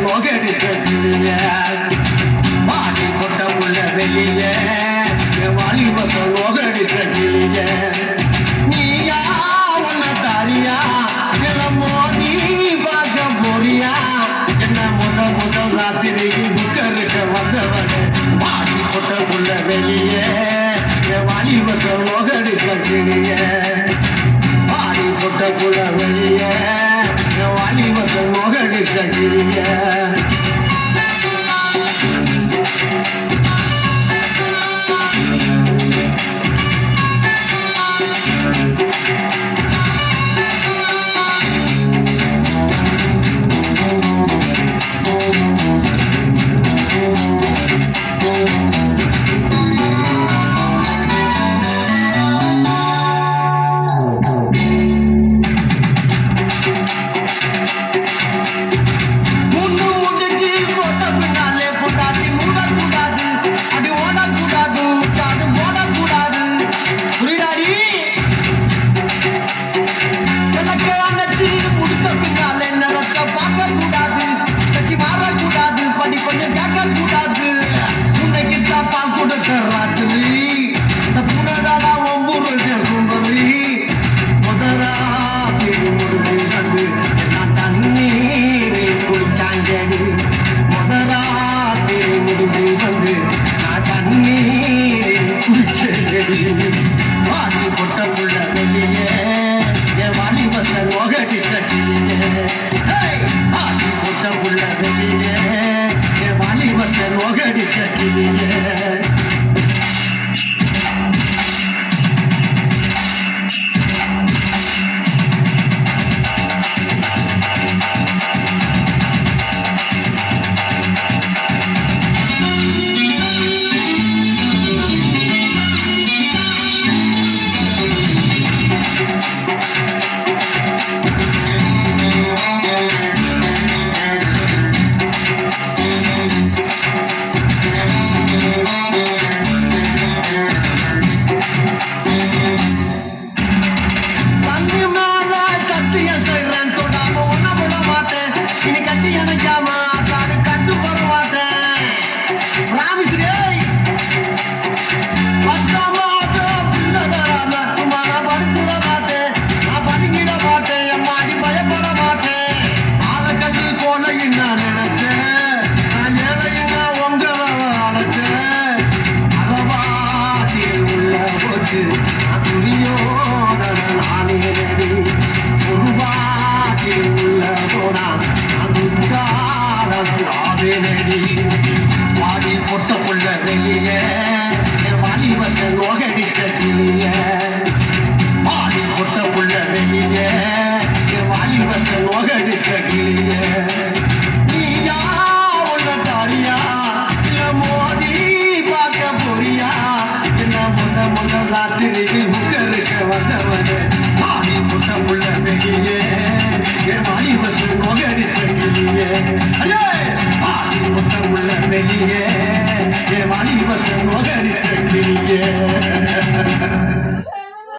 நோகடிக்க வாடி கொட்ட உள்ள வெளிய வாலிபத்தை நோகடிக்க நீயா உன்ன தாரியா மோதி பார்க்க போறியா என்ன முதல் ராத்திரி புக்கருக்க வந்தவன் வாடி கொட்ட உள்ள வெளிய வாலிபத்தை நோகடிக்க வாடி கொட்ட உள்ள வெளிய வாலிபத்தை நோகடிக்க கொஞ்சம் கேட்க கூடாது உன்னைக்கு தான் கொடுக்க ராத்திரி இந்த புனதாடா ஒவ்வொரு சுந்தரி முதலா முடிவு வந்து நான் தண்ணீரை குடிச்சாங்கடி முதலா முடிவு வந்து நான் தண்ணீரை குடிச்சேடி வாடி கொட்ட புள்ள வெளியே என் வாலிபத்தை நோகடி கட்டியே வாடி கொட்ட புள்ள வெளியே வாலிபத்தை நோகடிக்க வாடி பொட்ட புள்ள வெளியே